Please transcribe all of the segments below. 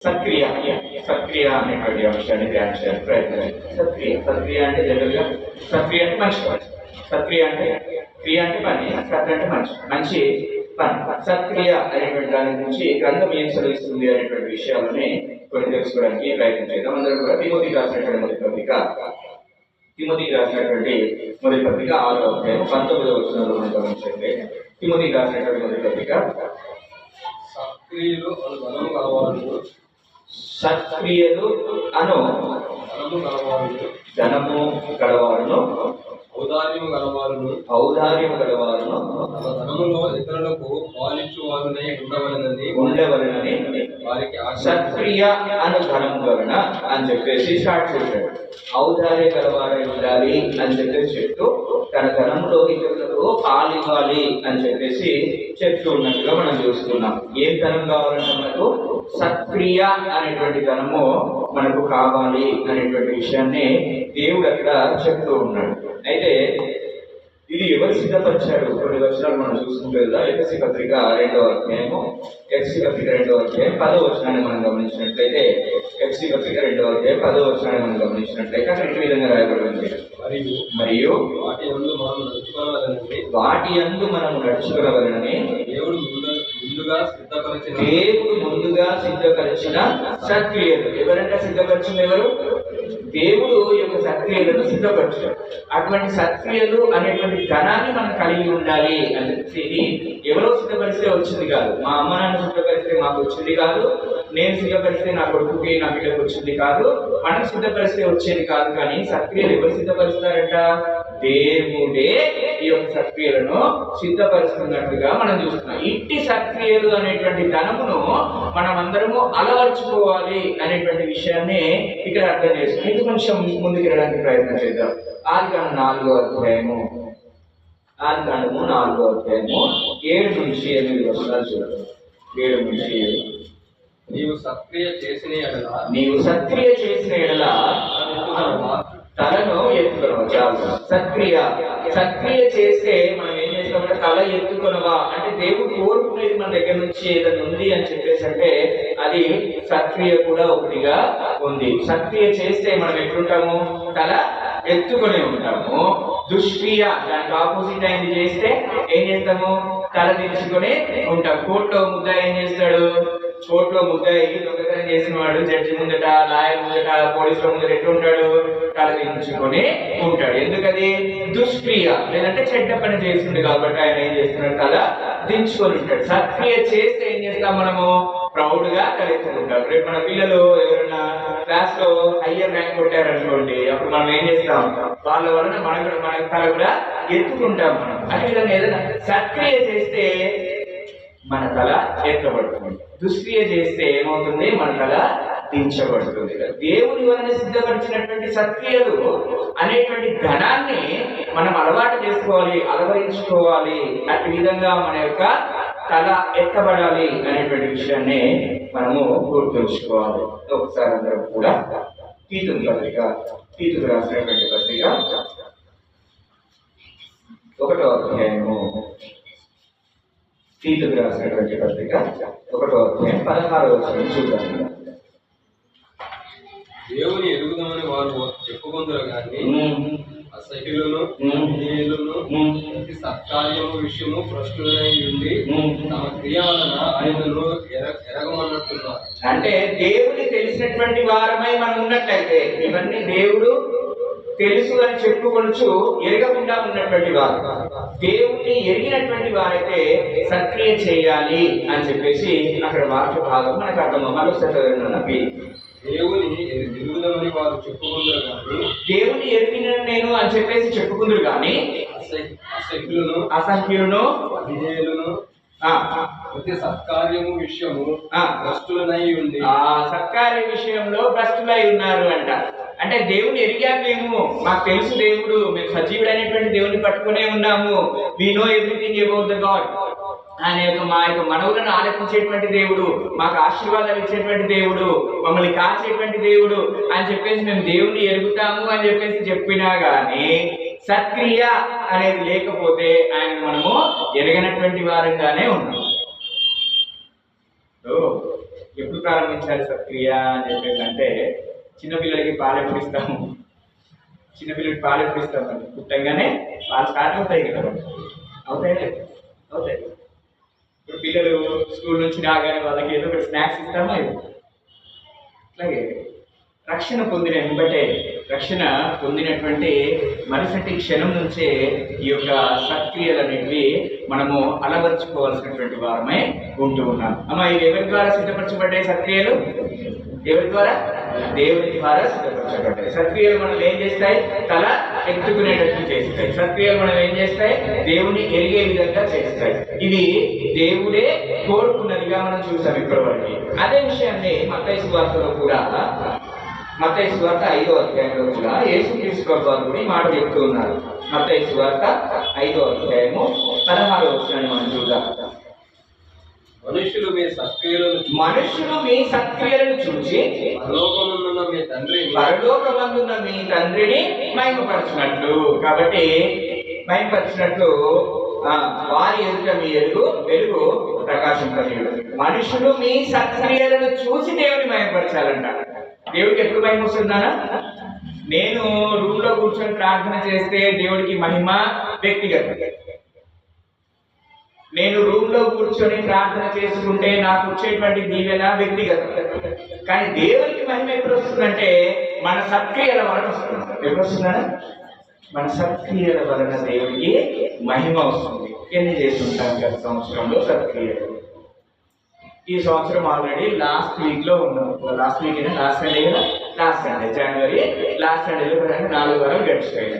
సక్రియ సక్రియ అనేటువంటి అంశాన్ని ధ్యానించడానికి ప్రయత్నం చేద్దాం. సక్రియ అంటే జనరల్గా సక్రియ అంటే మంచి పని. సక్రియ అంటే క్రియ అంటే పని, సక్రియ అంటే మంచి పని. సక్రియ అనేటువంటి దాని గురించి గ్రంథం ఏం చదివిస్తుంది అనేటువంటి విషయాలని కొన్ని తెలుసుకోవడానికి ప్రయత్నం చేద్దాం. అందరూ కూడా తిమోతికి రాసినటువంటి మొదటి పత్రిక 6వ అధ్యాయం 19వ వచనంలో మనం గమనించండి. తిమోతికి రాసినటువంటి మొదటి పత్రిక సక్రియలు అను ధనము గలవారును ఔదార్యము గలవారును ధనములో ఇతరులకు పాలించువారునై ఉండవలనని వారికి సక్రియ అను ధనము వలన అని చెప్పేసి స్టార్ట్ చేశాడు. ఔదార్య గలవారై ఉండాలి అని చెప్పేసి చెప్తూ తన ధనంలో ఇతరులకు పాలివ్వాలి అని చెప్పేసి చెప్తూ ఉన్నట్టుగా మనం చూస్తున్నాం. ఏం ధనం కావాలంటే మనకు సక్రియ అనేటువంటి ధనము మనకు కావాలి అనేటువంటి విషయాన్ని దేవుడు అక్కడ చెప్తూ ఉన్నాడు. అయితే ఇది ఎవరు సిద్ధపరిచారు? కొన్ని వచనాలు మనం చూసుకుంటే ఎఫెసీ పత్రిక 2వ అధ్యాయము 10వ వచనాన్ని మనం గమనించినట్లయితే అక్కడ ఈ విధంగా రాయబడింది, మరియు వాటి యందు మనం నడుచుకోవాలని దేవుడు ముందుగా సిద్ధపరిచిన సక్రియలు. ఎవరంటే సిద్ధపరిచింది ఎవరు? దేవుడు యొక్క సక్రియలను సిద్ధపరిచాడు. అటువంటి సక్రియలు అనేటువంటి ధనాన్ని మనం కలిగి ఉండాలి అని చెప్పి ఎవరో సిద్ధపరిస్తే వచ్చింది కాదు. మా అమ్మ నాన్న సిద్ధపరిస్తే మాకు వచ్చింది కాదు, నేను సిద్ధపరిస్తే నా కొడుకుకి నా బిడ్డకు వచ్చింది కాదు, మనం సిద్ధపరిస్తే వచ్చేది కాదు. కానీ సక్రియలు ఎవరు సిద్ధపరుస్తారంట? దేవుడే ఈ యొక్క సక్రియలను సిద్ధపరుస్తున్నట్టుగా మనం చూస్తున్నాం. ఇంటి సక్రియలు అనేటువంటి ధనమును మనం అందరము అలవర్చుకోవాలి అనేటువంటి విషయాన్ని ఇక్కడ అర్థం చేసుకుని ఇది కొంచెం ముందుకు వెళ్ళడానికి ప్రయత్నం చేద్దాం. ఆదికాండం 4వ అధ్యాయము 7 నుంచి 8 వచనాలు చూడండి. 7 నుంచి 7. నీవు సక్రియ చేసిన ఎడల తలను ఎత్తుకొనవా. చాలు. సక్రియ చేస్తే మనం ఏం చేస్తామంటే తల ఎత్తుకొనవా అంటే దేవుడు కోరుకునేది మన దగ్గర నుంచి ఏదైనా ఉంది అని చెప్పేసి అంటే అది సక్రియ కూడా ఒకటిగా ఉంది. సక్రియ చేస్తే మనం ఎట్లుంటాము? తల ఎత్తుకొని ఉంటాము. దుష్క్రియ దానికి ఆపోజిట్ అయింది చేస్తే ఏం చేస్తాము? తల దించుకొని ఉంటాం. కోర్టులో ముద్దాయి ఏం చేస్తాడు? కోర్టులో ముద్దాయి దొంగతనం చేసిన వాడు జడ్జి ముందట, లాయర్ ముందట, పోలీసుల ముందట ఎట్లుంటాడు? తల దించుకొని ఉంటాడు. ఎందుకది? దుష్క్రియ లేదంటే చెడ్డ పని చేస్తుంది కాబట్టి ఆయన ఏం చేస్తున్నాడు? తల దించుకొని ఉంటాడు. సక్రియ చేస్తే ఏం చేస్తాం మనము? ప్రౌడ్ గా కలిగించుకుంటాం. రేపు మన పిల్లలు ఎవరైనా క్లాస్ లో హయ్యర్ ర్యాంక్ కొట్టారనుకోండి, అప్పుడు మనం ఏం చేస్తాం? వాళ్ళ వలన మన తల కూడా ఎత్తుకుంటాం మనం. అదే విధంగా ఏదైనా సక్రియ చేస్తే మన తల ఎత్తబడుతుంది, దుష్క్రియ చేస్తే ఏమవుతుంది? మన తల దించబడుతుంది. దేవుని వలన సిద్ధపరిచినటువంటి సక్రియలు అనేటువంటి ధనాన్ని మనం అలవాటు చేసుకోవాలి, అలవరించుకోవాలి. అటు విధంగా మన యొక్క తల ఎత్తబడాలి అనేటువంటి విషయాన్ని మనము గుర్తుంచుకోవాలి. ఒకసారి అందరం కూడా తీతుకు రాసినటువంటి పత్రిక 1వ అధ్యాయము 16వ వచనం చూద్దాం. దేవుని ఎరుగుదామని వారు చెప్పుకుందరు కానీ అసహ్యులను ప్రతి సత్కార్యము విషయము భ్రష్టులై ఉండి తమ క్రియ వలన ఆయనను ఎరగమన్నట్టున్నారు. అంటే దేవుని తెలిసినటువంటి వారమై మనం ఉన్నట్లయితే ఇవన్నీ దేవుడు తెలుసు అని చెప్పుకొనుచు ఎరగకుండా ఉన్నటువంటి వారు. దేవుణ్ణి ఎరిగినటువంటి వారైతే సక్రియ చేయాలి అని చెప్పేసి అక్కడ వాక్య భాగం మనకు అర్థం. మరోసారి దేవుని ఎరుగుదామని వారు చెప్పుకుందరు కానీ దేవుని ఎరిగిన నేను అని చెప్పేసి చెప్పుకుందరు కానీ అసహ్యులను అవిధేయులను ప్రతి సత్కార్యము విషయము భ్రష్టులై ఉండి సత్కార్య విషయంలో భ్రష్టులై ఉన్నారు అంట. అంటే దేవుని ఎరిగాము మేము, మాకు తెలుసు దేవుడు, మేము సజీవుడు అనేటువంటి దేవుని పట్టుకునే ఉన్నాము. We know everything about the God. ఆయన యొక్క మా యొక్క మనవులను ఆలకించేటువంటి దేవుడు, మాకు ఆశీర్వాదాలు ఇచ్చేటువంటి దేవుడు, మమ్మల్ని కాల్చేటువంటి దేవుడు అని చెప్పేసి మేము దేవుణ్ణి ఎరుగుతాము అని చెప్పేసి చెప్పినా గానీ సక్రియ అనేది లేకపోతే ఆయన మనము ఎరగనటువంటి వారంగానే ఉన్నాము. ఎప్పుడు ప్రారంభించాలి సత్క్రియ అని చెప్పేసి అంటే చిన్నపిల్లలకి పాలు ఎప్పుడు ఇస్తాము? చిన్నపిల్లలకి పాలు ఎప్పుడు ఇస్తాము? పుట్టంగానే పాలు స్టార్ట్ అవుతాయి కదా, అవుతాయి. ఇప్పుడు పిల్లలు స్కూల్ నుంచి రాగానే వాళ్ళకి ఏదో ఒకటి స్నాక్స్ ఇస్తామా? అట్లాగే రక్షణ పొందినటువంటి మరుసటి క్షణం నుంచే ఈ యొక్క సత్క్రియలు అనేటివి మనము అలవర్చుకోవాల్సినటువంటి వారమై ఉంటూ ఉన్నాం. అమ్మ, ఇవి ఎవరి ద్వారా సిద్ధపరచబడ్డాయి సత్క్రియలు? ఎవరి ద్వారా? దేవుని ద్వారా సిద్ధపరచబడ్డాయి. సత్క్రియలు మనం ఏం చేస్తాయి? తల ఎత్తుకునేటట్లు చేస్తాయి. సత్క్రియలు మనం ఏం చేస్తాయి? దేవుని ఎరిగే విధంగా చేస్తాయి. ఇది దేవుడే కోరుకున్నదిగా మనం చూసాం ఇప్పటివరకు. అదే విషయాన్ని మత్తయి సువార్తలో కూడా, మత్తయి సువార్త 5వ అధ్యాయంలో కూడా యేసుక్రీస్తు ప్రభువు కూడా ఈ మాట చెప్తూ ఉన్నారు. మత్తయి సువార్త 5వ అధ్యాయము 16వ వచనాన్ని మనం చూద్దాం. మనుషులు మీ సత్క్రియలను చూచి పరలోకమందున్న మీ తండ్రిని మహిమపరచినట్లు. కాబట్టి మహిమపరచినట్లు వారి ఎదుట మీ వెలుగు ప్రకాశింపనీయుడు. మనుషులు మీ సత్క్రియలను చూసి దేవుని మహిమపరచాలంట. దేవుడికి ఎప్పుడు మహిమ వస్తుందనా? నేను రూమ్ లో కూర్చొని ప్రార్థన చేస్తే దేవుడికి మహిమ వ్యక్తిగతం. నేను రూమ్ లో కూర్చొని ప్రార్థన చేసుకుంటే నాకు వచ్చేటువంటి దీవెన వ్యక్తిగతం. కానీ దేవుడికి మహిమ ఎప్పుడు వస్తుందంటే మన సత్క్రియల వలన వస్తుంది. ఎప్పుడు వస్తుందా? మన సత్క్రియల వలన దేవుడికి మహిమ వస్తుంది. ఎన్ని చేస్తుంటాం గత సంవత్సరంలో సత్క్రియలు? ఈ సంవత్సరం ఆల్రెడీ లాస్ట్ వీక్ లో ఉన్నాం. లాస్ట్ సండే జనవరి లాస్ట్ సండేలో 4 వారాలు గడిచిపోయాయి.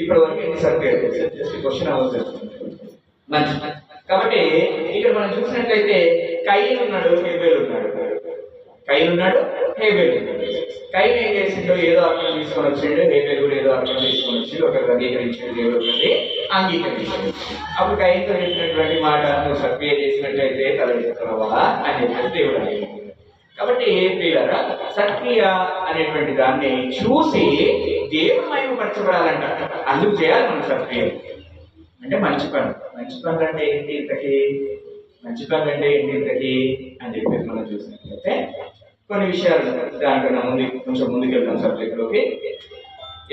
ఇప్పటి వరకు ఎన్ని సత్క్రియలు? జస్ట్ క్వశ్చన్ అవసరం. మంచి. కాబట్టి ఇక్కడ మనం చూసినట్లయితే కయీను ఉన్నాడు, హేబేలు ఉన్నాడు. కయీను ఏం చేసిండో ఏదో అర్థం తీసుకొని వచ్చిండు, హేబేలు కూడా ఏదో అర్థం తీసుకొని వచ్చిండు. ఒకరికి అంగీకరించాడు, దేవుడు ఒకటి అంగీకరించాడు. అప్పుడు కయీనుతో చెప్పినటువంటి మాట, నువ్వు సత్క్రియ చేసినట్లయితే తల ఎత్తుకున్నావా అని చెప్పేసి దేవుడు అడిగాడు. కాబట్టి ప్రియులారా, సత్క్రియ అనేటువంటి దాన్ని చూసి దేవుడు మహిమపరచబడాలంట. అందుకు చేయాలి మనం సత్క్రియ. అంటే మంచి పనులు అంటే ఏంటి ఇంతకీ అని చెప్పేసి మనం చూసినట్లయితే కొన్ని విషయాలు దానికన్నా కొంచెం ముందుకెళ్తాం సబ్జెక్ట్లోకి.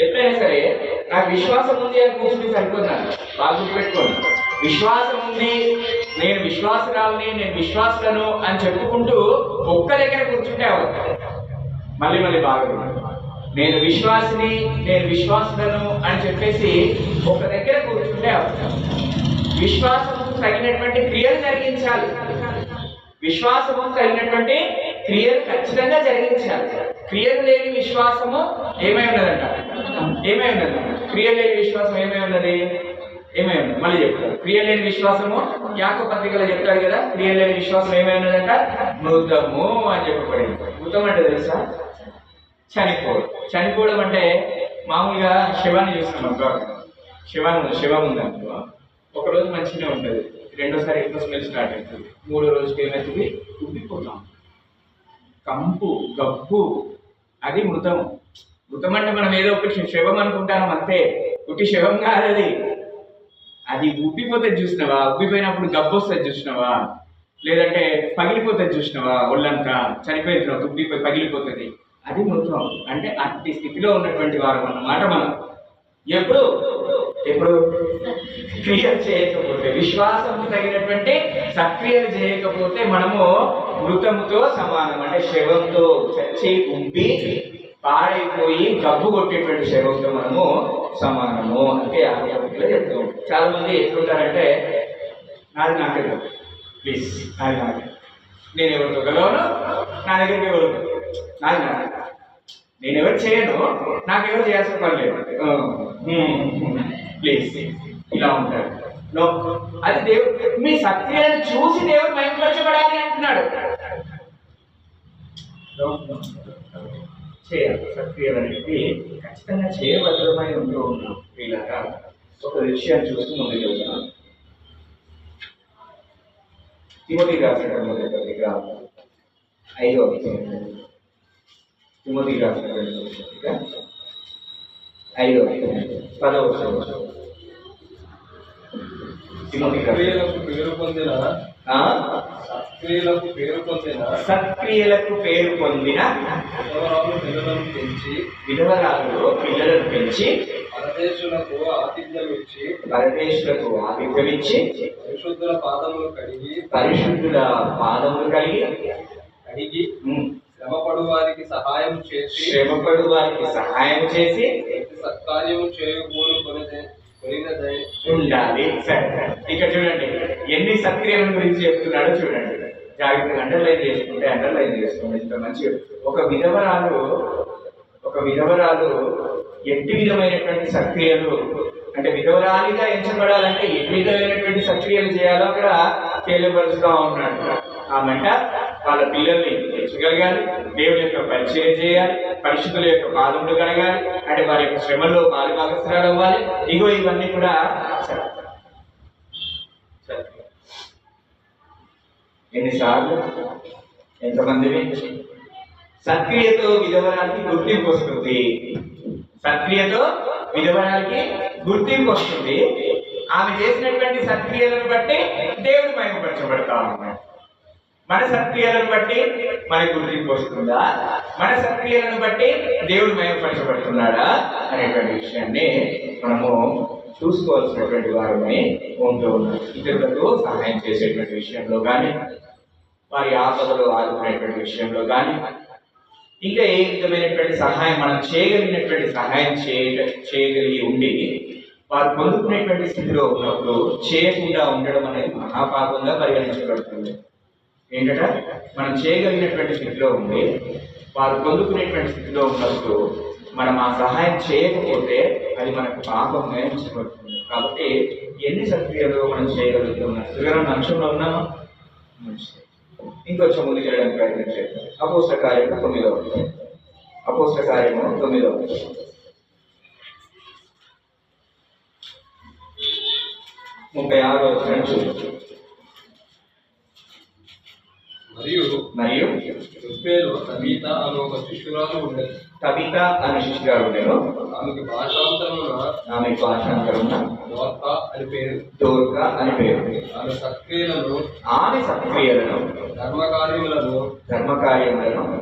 ఎప్పుడైనా సరే నాకు విశ్వాసం ఉంది అని కూర్చుని సరిపోతున్నాను. బాగా గుర్తుపెట్టుకోండి, విశ్వాసం ఉంది, నేను విశ్వాసరాలని, నేను విశ్వాసులను అని చెప్పుకుంటూ ఒక్క దగ్గర కూర్చుంటే అవ్వదు. మళ్ళీ బాగా నేను విశ్వాసిని, నేను విశ్వాసులను అని చెప్పేసి ఒక దగ్గర కూర్చుంటే అవుతాం. విశ్వాసము తగినటువంటి క్రియలు జరిగించాలి. విశ్వాసము తగినటువంటి క్రియలు ఖచ్చితంగా జరిగించాలి. క్రియలు లేని విశ్వాసము ఏమై ఉన్నదంట? క్రియ లేని విశ్వాసం ఏమై ఉన్నది? మళ్ళీ చెప్తారు. క్రియ లేని విశ్వాసము యాకోబు పత్రికలో చెప్తాడు కదా, క్రియ లేని విశ్వాసం ఏమై ఉన్నదంట? మృతము అని చెప్పబడింది. మృతం అంటే తెలుసా? చనిపోవడం అంటే మామూలుగా శవాన్ని చూస్తున్నాం. శవం ఉందనుకో, ఒకరోజు మంచిగానే ఉంటుంది, రెండోసారి ఎక్కువ స్మెల్ స్టార్ట్ అవుతుంది, మూడో రోజుకి ఏమవుతుంది? ఉబ్బిపోతాం. కంపు, గబ్బు, అది మృతం అంటే మనం ఏదో ఒకటి శవం అనుకుంటాం అంతే. ఒకటి శవం కాదు అది ఉబ్బిపోతే చూసినావా? ఉబ్బిపోయినప్పుడు గబ్బు వస్తుంది చూసినావా? లేదంటే పగిలిపోతుంది చూసినావా? ఒళ్ళంతా చనిపోయిన తర్వాత ఉబ్బిపోయి పగిలిపోతుంది, అది మృతం. అంటే అట్టి స్థితిలో ఉన్నటువంటి వారు అన్నమాట. మనం ఎప్పుడు క్రియలు చేయకపోతే, విశ్వాసం తగినటువంటి సక్రియలు చేయకపోతే మనము మృతముతో సమానం. అంటే శవంతో చచ్చి ఉబ్బి పాడైపోయి గబ్బు కొట్టేటువంటి శవంతో మనము సమానము అంటే ఆరోగ్యంలో చెప్తాం. చాలా మంది ఎట్లుంటారంటే, నాకే ప్లీజ్, నాకే, నేను ఎవరితో గలవను, నా దగ్గరికి ఎవరు, నేను ఎవరు చేయను, నాకెవరు చేయాల్సిన పని లేదు, ప్లీజ్, ఇలా ఉంటారు. అది దేవుడు మీ సత్క్రియలను చూసి దేవుడు మహిమపరచబడాలి అంటున్నాడు. చేయాలి సత్క్రియలు అనేది ఖచ్చితంగా చేయబద్ధమై ఉంటూ ఉన్నాం. వీళ్ళగా ఒక విషయాన్ని చూస్తూ ముందుకు వెళ్తున్నాం. తిమోతికి రాసినటువంటి పత్రిక 5వ అధ్యాయం, తిమోతికి రాసినటువంటి పత్రిక 5వ అధ్యాయం 10వ వచనం. తిమోతికి పేరు పొందిన సత్క్రియలకు పేరు పొందిన సత్క్రియలకు పేరు పొందిన విధవరాలు పిల్లలను పెంచి పరదేశులకు ఆతిథ్యం ఇచ్చి పరిశుద్ధుల పాదములు కడిగి శ్రమపడు వారికి సహాయం చేసి సత్కార్యము చేయకూడదు ఉండాలి. సరే, ఇక్కడ చూడండి ఎన్ని సత్క్రియల గురించి చెప్తున్నాడో చూడండి. జాగ్రత్తగా అండర్లైన్ చేసుకుంటే ఇంత మంచి. ఒక విధవరాలు ఎట్టి విధమైనటువంటి సత్క్రియలు, అంటే విధవరాలిగా ఎంచబడాలంటే ఎన్ని విధమైనటువంటి సత్క్రియలు చేయాలో అక్కడ తెలియపరుస్తూ ఉన్నాడు. ఆమెట వాళ్ళ పిల్లల్ని పెంచగలగాలి, దేవుని యొక్క పరిచయం చేయాలి, పరిశుద్ధుల యొక్క పాదములు కడగాలి, అంటే వారి యొక్క శ్రమల్లో పాలుభాగస్తురాలు అవ్వాలి. ఇవన్నీ కూడా ఎన్నిసార్లు ఎంతమందిని సత్క్రియతో విధవరానికి గుర్తింపు వస్తుంది. ఆమె చేసినటువంటి సత్క్రియలను బట్టి దేవుడు మహిమపరచబడతా ఉన్నాడు. మన సత్క్రియలను బట్టి మనకి గుర్తింపు వస్తుందా? మన సత్క్రియలను బట్టి దేవుడు మహిమపరచబడుతున్నాడా అనేటువంటి విషయాన్ని మనము చూసుకోవాల్సినటువంటి వారమై ఉంటూ ఉన్నాం. ఇతరులకు సహాయం చేసేటువంటి విషయంలో కానీ, వారి ఆపదలో ఆదుకునేటువంటి విషయంలో కానీ, ఇంకా ఏ విధమైనటువంటి సహాయం మనం చేయగలిగినటువంటి సహాయం చేయగలిగి ఉండి వారు పొందుకునేటువంటి స్థితిలో ఉన్నప్పుడు చేయకుండా ఉండడం అనేది మహాపాపంగా పరిగణించబడుతుంది. ఏంటంటే మనం చేయగలిగినటువంటి స్థితిలో ఉండి వారు పొందుకునేటువంటి స్థితిలో ఉన్నప్పుడు మనం ఆ సహాయం చేయకపోతే అది మనకు పాపంగా ఎంచబడుతుంది. కాబట్టి ఎన్ని సత్క్రియలు మనం చేయగలుగుతున్నాం? సుగరం అంశంలో ఉన్నామా? ఇంకొంచెం ముందుకు వెళ్ళడానికి ప్రయత్నం చేద్దాం. అపోస్తల కార్యము 9వ అధ్యాయం. 36వ వచనం చూడండి. మరియు తబిత అనే ఒక శిష్యురాలు ఉండేది. ఆమెకు భాషాంతరమున దోర్కా అని పేరు. ఆమె సత్క్రియలను ధర్మకార్యములను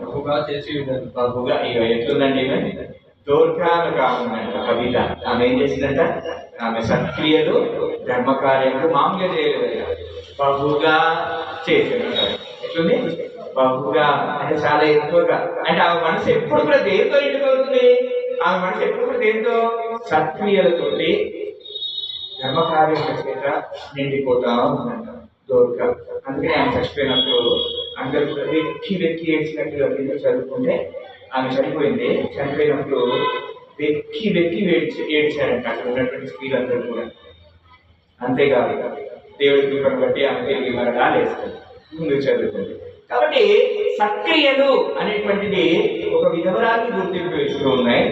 బహుగా చేసి ఉండేది. బహుగా ఎట్లుందండి దోర్కాలు కావాలంట కవిత. ఆమె ఏం చేసిందంట? ఆమె సత్క్రియలు ధర్మకార్యములు మామూలుగా చేయలేదు, బహుగా చేసేది. ఎట్లుంది? బహుగా అంటే చాలా ఎక్కువగా. అంటే ఆమె మనసు ఎప్పుడు కూడా దేంతో నిండిపోతుంది? ఆమె మనసు ఎప్పుడు కూడా దేంతో? సత్క్రియలతోటి ధర్మకార్యాల చేత నిండిపోతా ఉందంట దోర్క. అందుకని ఆమె చచ్చిపోయినప్పుడు అందరూ కూడా వెక్కి ఏడ్చినట్టుగా చదువుకుంటే ఆమె చనిపోయింది. చనిపోయినప్పుడు వెక్కి ఏడ్చారంట అక్కడ ఉన్నటువంటి స్త్రీలందరూ కూడా. అంతేకాదు దేవుడి కృపను బట్టి ఆమె తిరిగి మరలా లేస్తుంది. ముందుకు చదువుతుంది. కాబట్టి సత్క్రియలు అనేటువంటిది ఒక విధవరానికి గుర్తింపు ఇస్తూ ఉన్నాయి.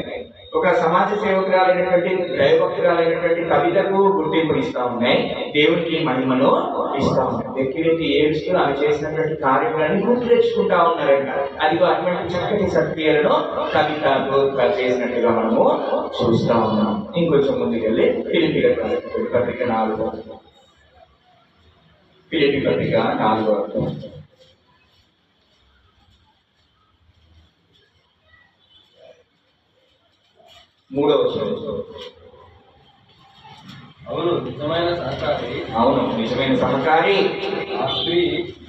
ఒక సమాజ సేవకురాలైనటువంటి దైవభక్తురాలైనటువంటి కవితకు గుర్తింపు ఇస్తా ఉన్నాయి. దేవునికి మహిమను ఇస్తా ఉన్నాయి. వ్యక్తి ఏడుస్తూ ఆమె చేసినటువంటి కార్యములన్నీ గుర్తు తెచ్చుకుంటా ఉన్నారంట. అది అటువంటి చక్కటి సత్క్రియలను కవిత చేసినట్టుగా మనము చూస్తా ఉన్నాం. ఇంకొంచెం ముందుకెళ్ళి ఫిలిప్పీ పత్రిక 4వ అధ్యాయం. 3వ వచనం. అవును నిజమైన సహకారి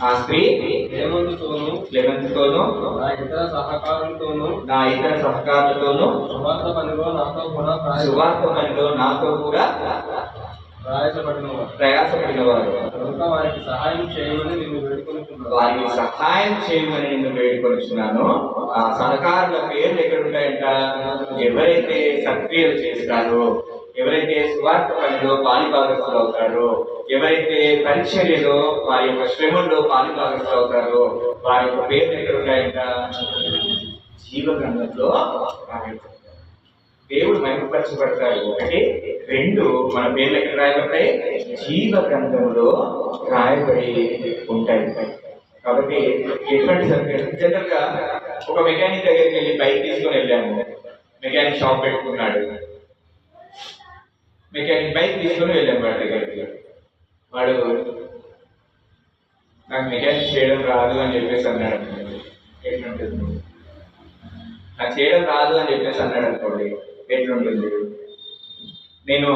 ఆ స్త్రీ లెవెంతుతోనూ నా ఇతర సహకారులతోనూ సువార్త పనిలో నాతో కూడా ప్రయాసపడిన వారు. వారికి సహాయం చేయమని నిన్ను వేడుకొనుచున్నాను. ఆ సహకారుల పేర్లు ఎక్కడ ఉంటాయంట? ఎవరైతే సక్రియలు చేస్తారో, ఎవరైతే సువార్త పనిలో పాలిభాగస్తులు అవుతారో, ఎవరైతే పరిచర్యలో వారి యొక్క శ్రమల్లో పాలిభాగస్తులు అవుతారో వారి యొక్క పేర్లు ఎక్కడ ఉంటాయంట? జీవ గ్రంథంలో దేవుడు మహిమపరచబడతాడు. 1, 2 మన పేర్లు ఎక్కడ రాయబడతాయి? జీవ గ్రంథంలో రాయబడి ఉంటాయి. కాబట్టి ఎటువంటి జనరల్ గా ఒక మెకానిక్ దగ్గరికి వెళ్ళి బైక్ తీసుకొని వెళ్ళాము. మెకానిక్ షాప్ పెట్టుకున్నాడు. మెకానిక్ బైక్ తీసుకొని వెళ్ళాము వాడి దగ్గరికి. వాడు నాకు మెకానిక్ చేయడం రాదు అని చెప్పేసి అన్నాడు అనుకోండి, ఎట్లుంటుంది? నాకు చేయడం రాదు అని చెప్పేసి అన్నాడు అనుకోండి, ఎట్లుంటుంది? నేను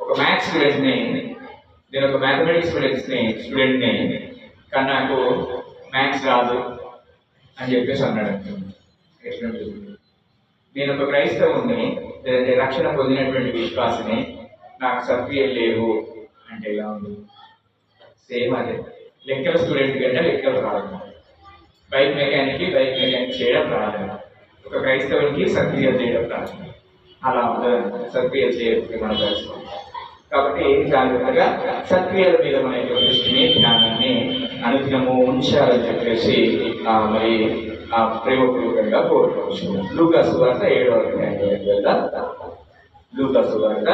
ఒక మ్యాథ్స్ స్టూడెంట్ని, నేను ఒక మ్యాథమెటిక్స్ స్టూడెంట్ని కానీ నాకు మ్యాథ్స్ రాదు అని చెప్పేసి అన్నాడు అనుకోండి, ఎట్లుంటుంది? నేను ఒక క్రైస్తవుని, లేదంటే రక్షణ పొందినటువంటి విశ్వాసిని, నాకు సత్క్రియలు లేవు అంటే ఎలా ఉంది? సేమ్ అదే. లెక్కల స్టూడెంట్ కంటే లెక్కలు రాదు, బైక్ మెకానిక్ చేయడం రాదు, ఒక క్రైస్తవునికి సత్క్రియలు చేయడం రాదు. అలా ఉండదు, సత్క్రియలు చేయకపోతే మన పరిస్థితి. కాబట్టి జాగ్రత్తగా సత్క్రియల మీద మన యొక్క దృష్టిని, జ్ఞానాన్ని అనుదినము ఉంచాలని చెప్పేసి మరి ప్రేమపూర్వకంగా కోరుకోవచ్చు. లూకా సువార్త 7వ అధ్యాయంలోకి వెళ్దాం. లూకా సువార్త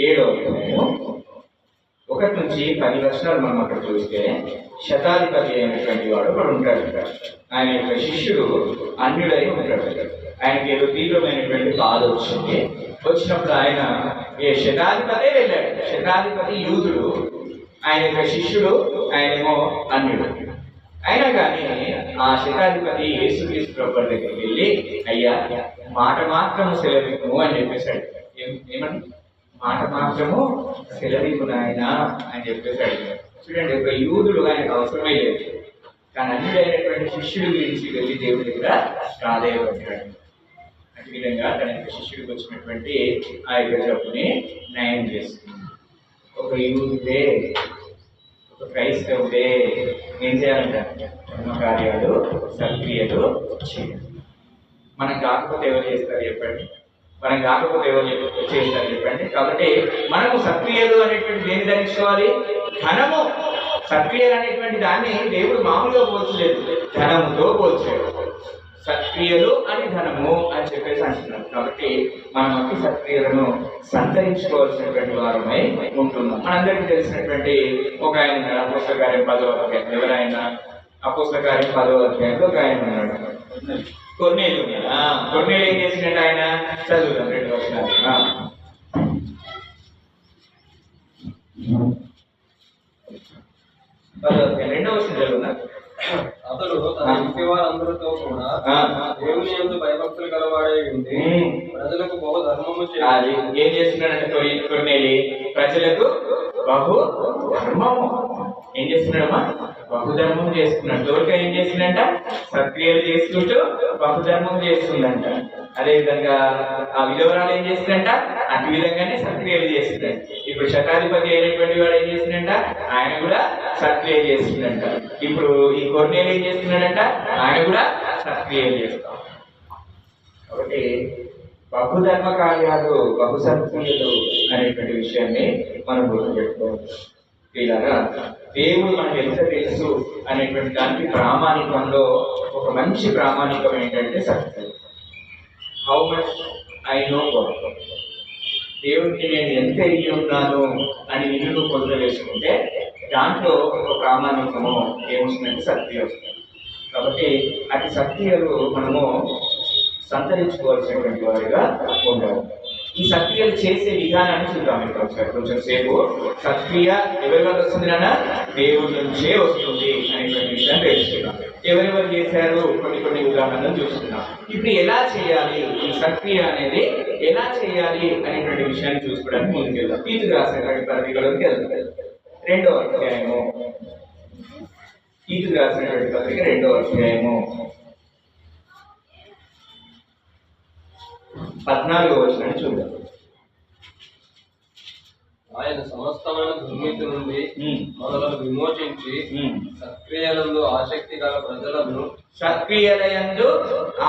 7వ అధ్యాయం 1 నుంచి 10 వచనాలు మనం అక్కడ చూస్తే, శతాధిపతి అయినటువంటి వాడు ఒకడు ఉంటాడు. ఆయన యొక్క శిష్యుడు అన్యుడై ఉంటాడు. ఆయనకి ఏదో తీవ్రమైనటువంటి బాధ వచ్చినప్పుడు ఆయన శతాధిపతే వెళ్ళాడు. శతాధిపతి యూదుడు, ఆయన యొక్క శిష్యుడు ఆయనేమో అన్యుడు. అయినా కానీ ఆ శతాధిపతి యేసుక్రీస్తు ప్రభువు దగ్గరికి వెళ్ళి, అయ్యా మాట మాత్రము సెలవిమ్ము అని చెప్పేశాడు. ఏమని? మాట మాత్రము సెలవిమ్ము నాయన అని చెప్పేశాడు. చూడండి, ఒక యూదుడు ఆయనకు అవసరమే లేదు, కానీ అన్యుడైనటువంటి శిష్యుడి గురించి వెళ్ళి దేవుడి దగ్గర ప్రాధేయపడ్డాడు. అటు విధంగా తన యొక్క శిష్యుడికి వచ్చినటువంటి ఆ యొక్క జబ్బుని నయం చేస్తుంది. ఒక యూదుడే, ఒక క్రైస్తవుడే ఏం చేయాలంట? ధర్మ కార్యాలు, సత్క్రియలు చేయాలి. మనం కాకపోతే ఎవరు చేస్తారు చెప్పండి? మనం కాకపోతే ఎవరు చేస్తారు చెప్పండి? కాబట్టి మనము సత్క్రియలు అనేటువంటి దేన్ని ధరించుకోవాలి? ధనము. సత్క్రియలు అనేటువంటి దాన్ని దేవుడు మామూలుగా పోల్చలేదు, ధనముతో పోల్చాడు. సత్క్రియలు అని ధనము అని చెప్పేసి అంటున్నారు. కాబట్టి మనం అన్ని సత్క్రియలను సంతరించుకోవాల్సినటువంటి వారమై ఉంటున్నాం. మనందరికీ తెలిసినటువంటి ఒక ఆయన ఉన్నాడు, అపోస్తల కార్యం 10వ అధ్యాయం. ఎవరైనా అపోస్తల కార్యం 10వ అధ్యాయంలో ఒక ఆయన ఉన్నాడు, కొర్నేలు. కొర్నేలు ఏం చేసినట్టు ఆయన చదువుతాం 2 వచనాలు. 10వ అధ్యాయం 2వ వచనం చదువుతున్నా. అతడు తన ఇంటి వారందరితో కూడా దేవుని యందు భయభక్తులు గలవాడే ఉండి ప్రజలకు బహు ధర్మము చేయాలి. ఏం చేస్తున్నాడంటే కొర్నేలి? ప్రజలకు బహు ధర్మము. ఏం చేస్తున్నాడమ్మా? బహుధర్మం చేస్తున్నాడు. దోరిక ఏం చేస్తుందంట? సత్క్రియలు చేసుకుంటూ బహుధర్మం చేస్తుందంట. అదేవిధంగా ఆ విధవరాలు ఏం చేస్తుందంట? అటు విధంగానే సత్క్రియలు చేస్తుందంట. ఇప్పుడు శతాధిపతి అయినటువంటి వాడు ఏం చేస్తుందంట? ఆయన కూడా సత్క్రియలు చేస్తుందంట. ఇప్పుడు ఈ కొర్నేలు ఏం చేస్తున్నాడంట? ఆయన కూడా సత్క్రియలు చేస్తాం. కాబట్టి బహుధర్మ కార్యాలు, బహు సత్క్రియలు అనేటువంటి విషయాన్ని మనం గుర్తుపెట్టుకోవాలి. ఇలాగా దేవుడు మనకు ఎంత తెలుసు అనేటువంటి దానికి ప్రామాణికంలో ఒక మంచి ప్రామాణికం ఏంటంటే సత్యం. How much I know God. దేవుడికి నేను ఎంత ఎరిగి ఉన్నాను అని నిన్ను పొంద వేసుకుంటే దాంట్లో ఒక ప్రామాణికము ఏమొస్తుందంటే సత్యం వస్తుంది. కాబట్టి అటు సత్యాలు మనము సంతరించుకోవాల్సినటువంటి వారిగా ఉండాలి. ఈ సత్క్రియలు చేసే విధానాన్ని చూద్దాం. ఇక్కడ ఒకసారి కొంచెం సేపు. సత్క్రియ ఎవరి వల్ల వస్తుంది నాన్న? దేవుడి నుంచే వస్తుంది అనేటువంటి విషయాన్ని తెలుసుకున్నాం. ఎవరెవరు చేశారు కొన్ని ఉదాహరణలు చూస్తున్నాం. ఇప్పుడు ఎలా చేయాలి ఈ సత్క్రియ అనేది, ఎలా చేయాలి అనేటువంటి విషయాన్ని చూసుకోవడానికి ముందుకెళ్దాం. తీతుకు రాసినటువంటి పత్రికలోకి వెళ్తాం. 2వ అధ్యాయము. తీతుకు రాసినటువంటి పత్రిక 2వ అధ్యాయము 14వ వచనాన్ని చూద్దాం. ఆయన సమస్తమైన దుర్నీతి నుండి మనలను విమోచించి సత్క్రియలందు ఆసక్తి గల ప్రజలను, సత్క్రియలయందు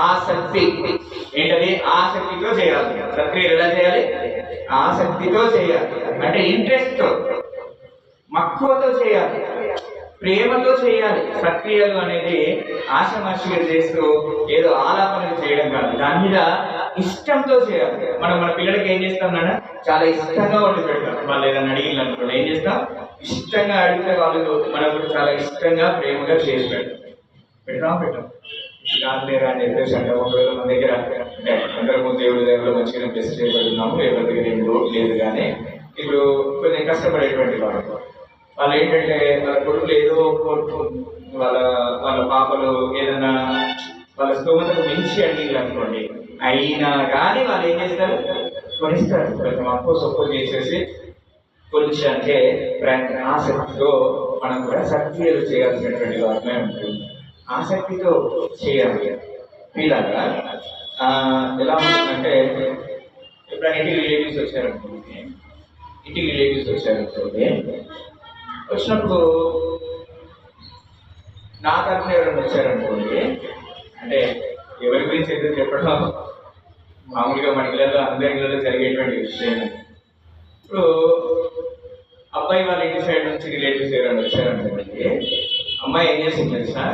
ఆసక్తి ఏంటది? ఆసక్తితో చేయాలి. సత్క్రియలు ఎలా చేయాలి? ఆసక్తితో చేయాలి. అంటే ఇంట్రెస్ట్ తో, మక్కువతో చేయాలి, ప్రేమతో చేయాలి. సత్క్రియలు అనేది ఆశమాషిగా చేస్తూ ఏదో ఆలాపనలు చేయడం కాదు, దాని మీద ఇష్టంతో చేయాలి. మనం మన పిల్లలకి ఏం చేస్తాం నాన్న? చాలా ఇష్టంగా వండి పెడతాం. వాళ్ళు ఏదైనా అడిగిన అనుకోండి, ఏం చేస్తాం? ఇష్టంగా అడిగితే వాళ్ళు మనకు చాలా ఇష్టంగా ప్రేమగా చేసి పెట్టాం. కాదు లేరా అని చెప్పేసి అంటే ఒకవేళ మన దగ్గర అందరము దేవుడి దగ్గర మంచిగా టెస్ట్ చేయబడుతున్నాము, ఎవరి దగ్గర ఏం లోటు లేదు, కానీ ఇప్పుడు కొంచెం కష్టపడేటువంటి వాళ్ళు ఏంటంటే వాళ్ళ కొడుకులు ఏదో వాళ్ళ వాళ్ళ పాపలు ఏదైనా వాళ్ళ స్తోమతకు మించి అడిగింది అనుకోండి, అయినా కానీ వాళ్ళు ఏం చేస్తారు, కొనిస్తారు. కొంచెం అప్పు సొప్పు చేసేసి కొంచెం అంటే ఆసక్తితో మనం కూడా సక్రియలు చేయాల్సినటువంటి వారమే ఉంటుంది. ఆసక్తితో చేయాలి. ఇలాగా ఎలా ఉంటుందంటే, ఎప్పుడైనా ఇంటికి రిలేటివ్స్ వచ్చారనుకోండి, వచ్చినప్పుడు నా తరఫున ఎవరైనా వచ్చారనుకోండి, అంటే ఎవరి గురించి ఎందుకు చెప్పడం, మామూలుగా మన ఇళ్ళలో అందరి ఇళ్ళలో జరిగేటువంటి విషయం. ఇప్పుడు అబ్బాయి వాళ్ళ ఇంటి సైడ్ నుంచి రిలేటివ్స్ ఎవరైనా వచ్చారనుకోండి, అమ్మాయి ఏం చేస్తుంది తెలుసా,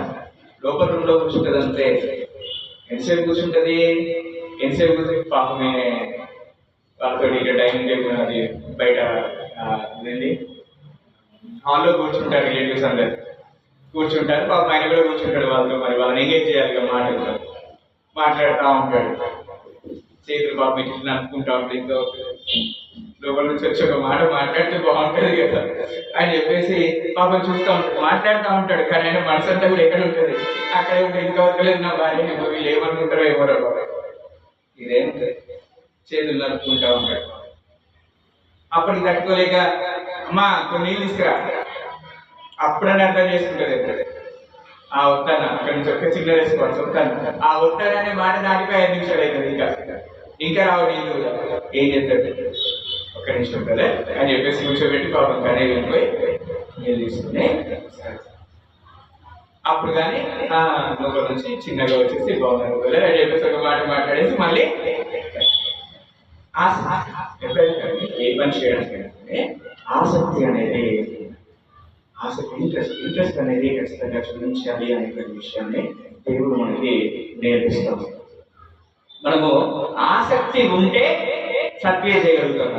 లోపల రూమ్లో కూర్చుంటుంది అంతే. ఎంతసేపు కూర్చుంటుంది, పాపమే వాళ్ళతో ఇక డైనింగ్ టేబుల్ అది బయట హాల్లో కూర్చుంటారు, రిలేటివ్స్ అందరు కూర్చుంటారు, పాప ఆయన కూడా కూర్చుంటాడు వాళ్ళతో. మరి వాళ్ళని ఎంగేజ్ చేయాలి కదా, మాట్లాడుతూ ఉంటాడు, చేతులు పాప ఇట్లా అనుకుంటా ఉంటాడు. ఇంకో లోపల నుంచి వచ్చి ఒక మాట మాట్లాడితే బాగుంటుంది కదా అని చెప్పేసి పాపం చూస్తూ ఉంటాడు, మాట్లాడుతూ ఉంటాడు. కానీ ఆయన మనసు అంతా కూడా ఎక్కడ ఉంటుంది, అక్కడే ఉంటుంది. ఇంకా వద్దలేదు నా భార్య, వీళ్ళు ఏమనుకుంటారో ఏమోరో బాబా, ఇదేంటి చేతులు నడుపుకుంటా ఉంటాడు. అప్పటికి తట్టుకోలేక, అమ్మా కొన్ని నీళ్ళు తీసుకురా, అప్పుడని అర్థం చేసుకుంటుంది. ఆ వస్తాను అక్కడి నుంచి ఒక్క చిన్న రెస్పాన్స్, వస్తాను ఆ వస్తాను అనే మాట దాటిపోయి 5 నిమిషాలు అవుతుంది, ఇంకా రావు నీళ్ళు. ఏం చేస్తాడు, ఒక్క నిమిషం ఉంటుంది అని చెప్పేసి కూర్చోబెట్టి పాపం కనే వెళ్ళిపోయి నీళ్ళు తీసుకుని అప్పుడు కానీ లోపల నుంచి చిన్నగా వచ్చేసి బాగున్నారు అని చెప్పేసి ఒక మాట మాట్లాడేసి మళ్ళీ ఎప్పుడైతే ఏ పని చేయడానికి ఆసక్తి అనేది, ఇంట్రెస్ట్ అనేది ఖచ్చితంగా చూపించాలి అనేటువంటి విషయాన్ని దేవుడు మనకి నేర్పిస్తాం. మనము ఆసక్తి ఉంటే సక్రియ చేయగలుగుతాం.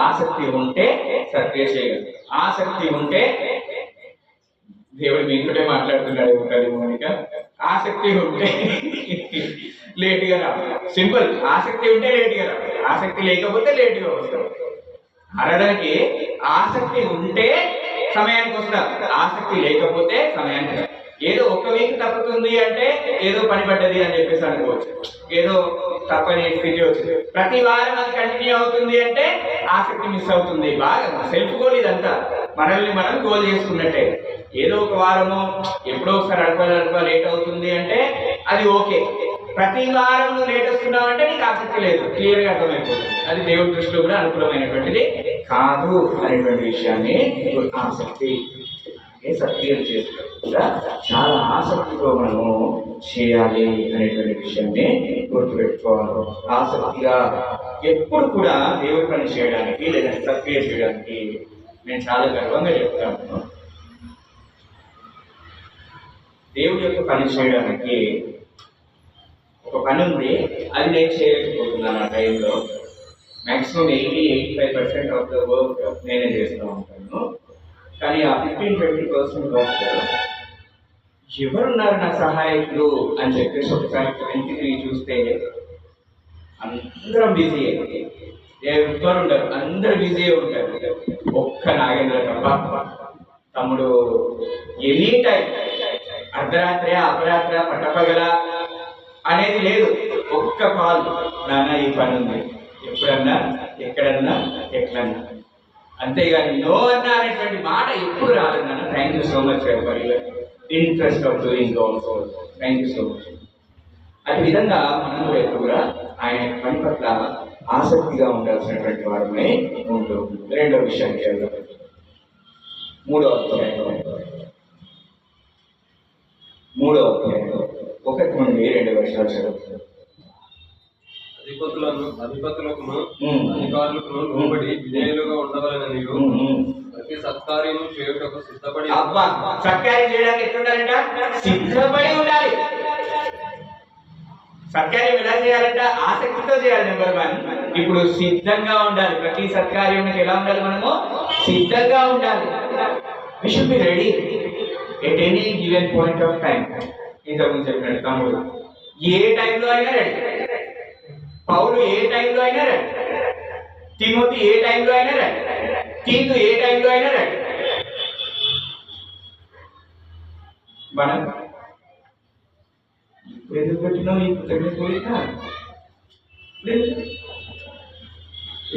ఆసక్తి ఉంటే సక్రియ చేయగలుగుతాం. ఆసక్తి ఉంటే దేవుడు మీతోనే మాట్లాడుతున్నాడు మౌనిక. ఆసక్తి ఉంటే లేటుగా రావాలి. సింపుల్. ఆసక్తి ఉంటే లేటుగా రావాలి, ఆసక్తి లేకపోతే లేటుగా వస్తాం. అనడానికి ఆసక్తి ఉంటే సమయానికి వస్తారు, ఆసక్తి లేకపోతే సమయానికి. ఏదో ఒక వీక్ తప్పుతుంది అంటే ఏదో పని పడ్డది అని చెప్పేసి అనుకోవచ్చు, ఏదో తప్పని స్థితి వచ్చింది. ప్రతి వారం అది కంటిన్యూ అవుతుంది అంటే ఆసక్తి మిస్ అవుతుంది. బాగా సెల్ఫ్ గోల్ ఇదంతా, మనల్ని మనం గోల్ చేసుకున్నట్టే. ఏదో ఒక వారము ఎప్పుడో ఒకసారి అడప లేట్ అవుతుంది అంటే అది ఓకే. ప్రతి వారం నువ్వు లేట్ వస్తున్నావు అంటే నీకు ఆసక్తి లేదు, క్లియర్గా అర్థమైపోతుంది. అది దేవుడి దృష్టిలో కూడా అనుకూలమైనటువంటిది కాదు అనేటువంటి విషయాన్ని ఆసక్తి సక్రియం చేస్తూ కూడా చాలా ఆసక్తితో మనము చేయాలి అనేటువంటి విషయాన్ని గుర్తుపెట్టుకోవాలి. ఆసక్తిగా ఎప్పుడు కూడా దేవుడి పని చేయడానికి లేదా సక్రియ చేయడానికి నేను చాలా గర్వంగా చెప్తాను. దేవుడి యొక్క పని చేయడానికి ఒక పని ఉంది, అది నేను చేయలేకపోతున్నాను. ఆ టైంలో మ్యాక్సిమం 80-85% ఆఫ్ ద వర్క్ నేనే చేస్తూ ఉంటాను. కానీ ఆ 15-20% వర్క్ ఎవరున్నారు నా సహాయకులు అని చెప్పేసి ఒకసారి ఇంటికి చూస్తే అందరం బిజీ అయ్యి, ఎవరు ఉండరు, అందరు బిజీ ఉంటారు. ఒక్క నాగేంద్ర తప్ప తమ్ముడు ఎనీ టైం, అర్ధరాత్రి అపరాత్రి పట్టపగల అనేది లేదు. ఒక్క కాల్, నాన్న ఈ పని ఉంది, ఎప్పుడన్నా ఎక్కడన్నా ఎట్లన్నా, అంతేగాని నో అన్నా అనేటువంటి మాట ఎప్పుడు రాలేదు. నాన్న thank you so much for your interest of doing also, thank you so much. అదే విధంగా మనం కూడా ఎప్పుడు కూడా ఆయన పని పట్ల ఆసక్తిగా ఉండాల్సినటువంటి వారమే ఉంటూ. రెండో విషయానికి వెళ్దాం. 3వ అధ్యాయం 1 నుండి 2 వర్షాలు చదువుతారు. అధిపతులకును అధికారులకును లోబడి విధేయులుగా ఉండవలెనని ప్రతి సత్కార్యము చేయుటకు సిద్ధపడి. సత్కార్యం చేయడానికి ఎట్లుండాలంట? సిద్ధపడి ఉండాలి. సత్కార్యం ఎలా చేయాలంట? ఆసక్తితో చేయాలి. నెంబర్ 1. ఇప్పుడు సిద్ధంగా ఉండాలి. ప్రతి సత్కార్యానికి ఎలా ఉండాలి? మనము సిద్ధంగా ఉండాలి. We should be ready at any given point of time. ఇంతకుముందు చెప్పినట్టు తమ్ముడు ఏ టైంలో అయినా రెడీ, పౌలు ఏ టైంలో అయినా రెడీ. తిమోతి ఏ టైంలో అయినా రండి, తీతు ఏ టైంలో అయినా రండి. మనం ఎందుకు పెట్టినావు ఈ పుస్తకం కోరిక?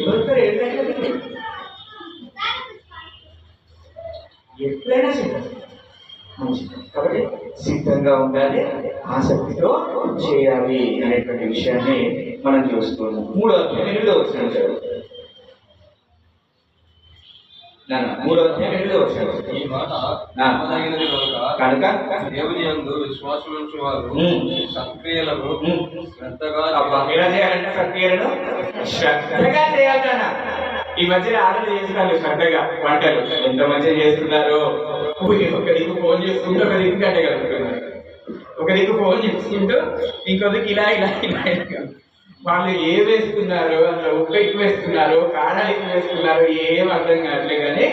ఎవరితో ఎప్పుడైనా సిద్ధం మంచిది. కాబట్టి సిద్ధంగా ఉండాలి, ఆసక్తితో చేయాలి అనేటువంటి విషయాన్ని మనం చూస్తున్నాం. 3వ అధ్యాయం 8వ వచనం చదువు. 3వ అధ్యాయం 8వ వచనం. ఈ మాట నమ్మదగినది కనుక దేవుని యందు విశ్వాసం ఉంచు వారు సత్క్రియలను శ్రద్ధగా ఎలా చేయాలంటే సత్క్రియలను శ్రద్ధగా చేయాలన్నా. ఈ మధ్యన ఆటలు చేస్తున్నారు శ్రద్ధగా, వంటలు ఎంత మంచిగా చేస్తున్నారో. ఒక దిక్కు ఫోన్ చేసుకుంటూ ఒక దిక్కు గంట కలుపుతున్నారు, ఒక దిక్కు ఫోన్ చేసుకుంటూ ఇంకో దిక్కు ఇలా ఇలా ఇలా. వాళ్ళు ఏం వేస్తున్నారు, అందులో ఉప్పు ఎక్కువ వేస్తున్నారు, కారాలు ఎక్కువ వేస్తున్నారు, ఏం అర్థం కావట్లేదు. కానీ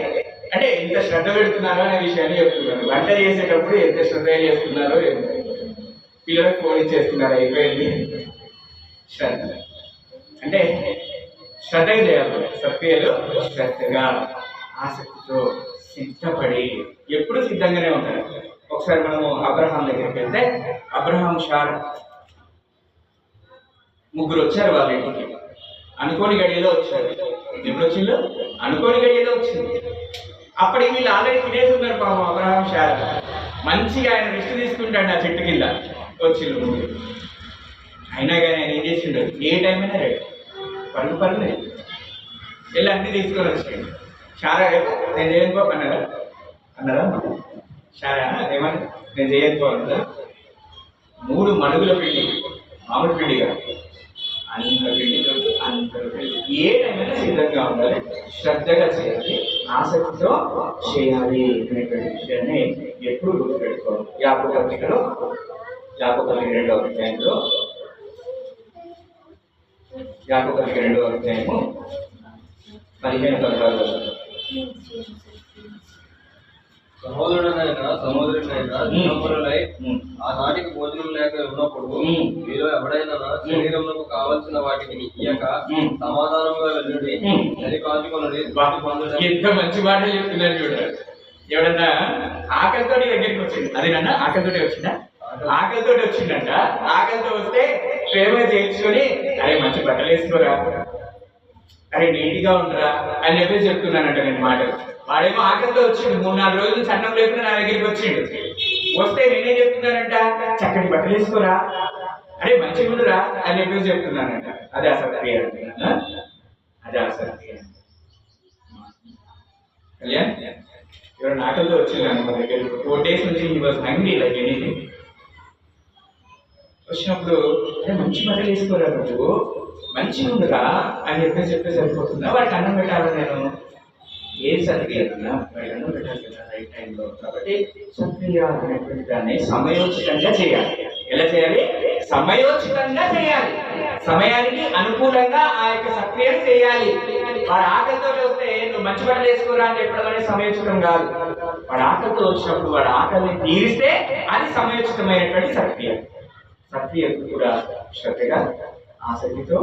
అంటే ఎంత శ్రద్ధ పెడుతున్నారో అనే విషయాన్ని చెప్తున్నారు. వంట చేసేటప్పుడు ఎంత శ్రద్ధ చేస్తున్నారో, పిల్లలకు ఫోన్ ఇచ్చేస్తున్నారు, అయిపోయింది. శ్రద్ధ అంటే శ్రద్ధగా చేయాలి. సత్క్రియలు శ్రద్ధగా, ఆసక్తితో, సిద్ధపడి, ఎప్పుడు సిద్ధంగానే ఉంటారు. ఒకసారి మనము అబ్రహాం దగ్గరికి వెళ్తే, అబ్రహాం షారా ముగ్గురు వచ్చారు వాళ్ళ ఇంటికి. అనుకోని గడియలో వచ్చారు. ఎప్పుడు వచ్చిందో అనుకోని గడియలో వచ్చింది. అప్పటికి వీళ్ళు ఆల్రెడీ తినేసి ఉన్నారు పాపం. అబ్రహాం షారా మంచిగా ఆయన రెస్ట్ తీసుకుంటాడు ఆ చెట్టు కింద. వచ్చిండు ముగ్గురు. అయినా కానీ ఆయన ఏం చేసిండు, ఏ టైం అయినా రెడీ, పరుగులేదు, వెళ్ళి అన్నీ తీసుకొని వచ్చాడు. షారా నేను చేయనుకో అన్నారా షారా ఏమన్నా నేను చేయనుకోవాలన్నా. 3 మడుగుల పిండి, మామూలు పిండి కాదు, అంత పిండితో అంత పిండి. ఏ టైమైనా సిద్ధంగా ఉండాలి, శ్రద్ధగా చేయాలి, ఆసక్తితో చేయాలి అనేటువంటి విషయాన్ని ఎప్పుడు గుర్తుపెట్టుకోవాలి. యాకోబు పత్రికలో 2వ అధ్యాయంలో యాకోబు పత్రిక 2వ అధ్యాయము 15-16. సహోదరుడైనా దిగంబరులై ఆనాటికి భోజనం లేక ఉన్నప్పుడు మీలో ఎవడైనా శరీరంలో కావలసిన వాటిని ఇయ్యక సమాధానంగా వెళ్ళండి, చలి కాచుకొనడి. ఎంత మంచి మాటలు చెప్తున్నారు చూడండి. ఎవడన్నా ఆకలితో దగ్గరికి వచ్చింది, అది నన్న ఆకలితోటి వచ్చిందా? ఆకలితో వచ్చిందంట. ఆకలితో వస్తే ప్రేమ చేర్చుకొని, అరే మంచి బట్టలు వేసుకోరా, అరే నీట్గా ఉండరా అని చెప్పేసి చెప్తున్నానంట నేను మాటలు. వాడేమో ఆకలితో వచ్చిండు, 3-4 రోజుల నుంచి అన్నం లేకుండా నా దగ్గరికి వచ్చిండు. వస్తే నేనేం చెప్తున్నానంట, చక్కటి బట్టలు వేసుకోరా, అరే మంచిగా ఉండురా అని చెప్పేసి చెప్తున్నానంట. అదే అసక్తి అంటున్నా, అదే అసక్తి. కళ్యాణ్ ఎవరైనా ఆకలితో వచ్చిందండి మా దగ్గర 4 days నుంచి he was hungry like anything. వచ్చినప్పుడు అరే మంచి బట్టలు వేసుకోరా, నువ్వు మంచిగా ఉండురా అని చెప్పేసి సరిపోతుందా? వాడికి అన్నం పెట్టాలి. నేను ఏం సత్క్రియ అన్నా, వాడికి అన్నం పెట్టాలి కదా రైట్ టైంలో. కాబట్టి సత్క్రియ అనేటువంటి దాన్ని సమయోచితంగా చేయాలి. ఎలా చేయాలి? సమయోచితంగా చేయాలి. సమయానికి అనుకూలంగా ఆ యొక్క సత్క్రియను చేయాలి. వాడు ఆకలితో వస్తే నువ్వు మంచి బట్టలు వేసుకోరా అని చెప్పడం అనేది సమయోచితం కాదు. వాడు ఆకలితో వచ్చినప్పుడు వాడు ఆకలిని తీరిస్తే అది సమయోచితమైనటువంటి సత్క్రియ. సత్క్రియకు కూడా శ్రద్ధగా, ఆసక్తితో,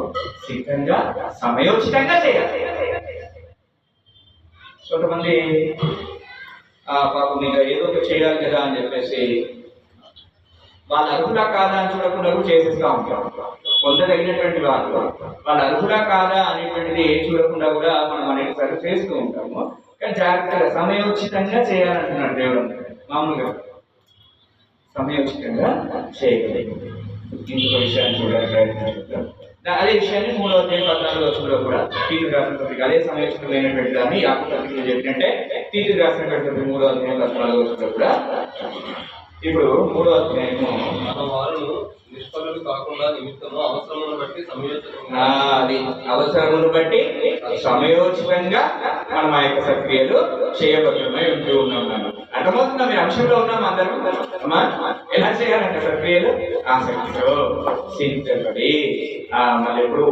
సిద్ధంగా, సమయోచితంగా చేయాలి. కొంతమంది పాపం ఇంకా ఏదో ఒకటి చేయాలి కదా అని చెప్పేసి వాళ్ళ అర్హులా కాదా అని చూడకుండా కూడా చేసేస్తూ ఉంటాం. పొందదగినటువంటి వాళ్ళ అర్హులా కాదా అనేటువంటిది చూడకుండా కూడా మనం అనేక చేస్తూ ఉంటాము. కానీ జాగ్రత్తగా సమయోచితంగా చేయాలంటున్నాడు దేవుడు. మామూలుగా సమయోచితంగా చేయగలిగి ఇంకొక విషయాన్ని చూడాలి ప్రయత్నించుకుంటాం. అదే విషయాన్ని 3వ అధ్యాయం 14వ వచనంలో కూడా తీతుకు రాసిన పత్రిక అదే సమయోచితమైనటువంటి దాన్ని యాకోబు పత్రికలో చెప్పినట్టే తీతుకు రాసినటువంటి 3వ అధ్యాయం 14వ వచనంలో కూడా. ఇప్పుడు 3వ అధ్యాయము మన వారు నిష్ఫలులు కాకుండా నిమిత్తము అవసరమును బట్టి సమయోచితంగా, అది అవసరమును బట్టి సమయోచితంగా మనం ఆ యొక్క సక్రియలు చేయబద్ధమై ఉంటూ ఉన్నాం. అర్థమవుతుందా? మీరు అంశంలో ఉన్నాం అందరం. అమ్మా ఎలా చేయాలంటే సక్రియలు ఆసక్తితో, సిద్ధపడి, మళ్ళీ ఎప్పుడు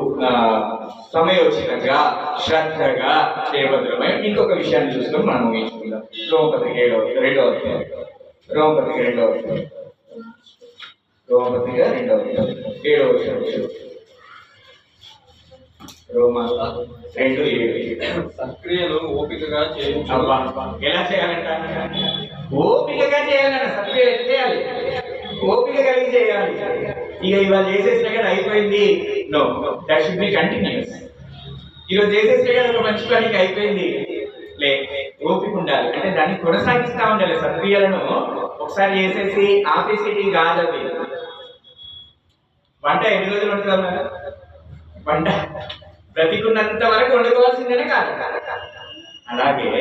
సమయోచితంగా, శ్రద్ధగా చేయబద్ధమై. ఇంకొక విషయాన్ని చూసుకొని మనం ముగించుకుందాం. రోమపత్రిక 2వ అధ్యాయం. రోమపత్రిక 2వ అధ్యాయం. రోమపత్రిక 2వ అధ్యాయం 7వ వచనం. రోమా 2:7. సక్రియను ఓపికగా చేయించు. అబ్బా, ఎలా చేయాలంట? ఓపికగా చేయాలంట. సక్రియ చేయాలి, ఓపిక కలిగి చేయాలి. ఇక ఇవాళ చేసేసిన కదా అయిపోయింది, no, that should be continuous. ఈరోజు చేసేసిన కదా ఒక మంచి పనికి అయిపోయింది, లే, ఓపిక ఉండాలి. అంటే దాన్ని కొనసాగిస్తా ఉండాలి. సక్రియలను ఒకసారి చేసేసి ఆపేసేటి కాదవి. వంట ఎన్ని రోజులు వండుతాం కదా? వంట బ్రతికున్నంత వరకు వండుకోవాల్సిందేనే కాదు. అలాగే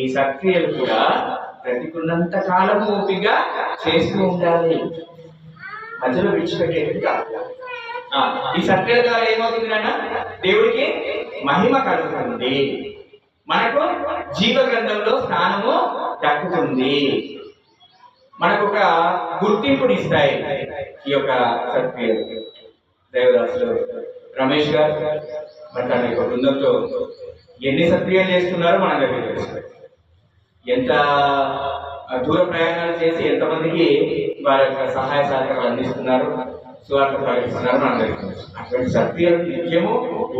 ఈ సక్రియలు కూడా బ్రతికున్నంత కాలం ఓపిక చేస్తూ ఉండాలి, మధ్యలో విడిచిపెట్టేది కాదు. ఈ సక్రియల ద్వారా ఏమవుతుంది నాన్న? దేవుడికి మహిమ కలుగుతుంది, మనకు జీవ గ్రంథంలో స్థానము దక్కుతుంది, మనకు ఒక గుర్తింపునిస్తాయి ఈ యొక్క సక్రియలు. దేవదాసులు రమేష్ గారు మరి తన యొక్క బృందంతో ఎన్ని సక్రియలు చేస్తున్నారో మన దగ్గర తెలుసు. ఎంత దూర ప్రయాణాలు చేసి ఎంతమందికి వారి యొక్క సహాయ సహకారాలు అందిస్తున్నారు, సువార్త ప్రకటిస్తున్నారు మన దగ్గర తెలుసు. అటువంటి సక్రియలు నిత్యము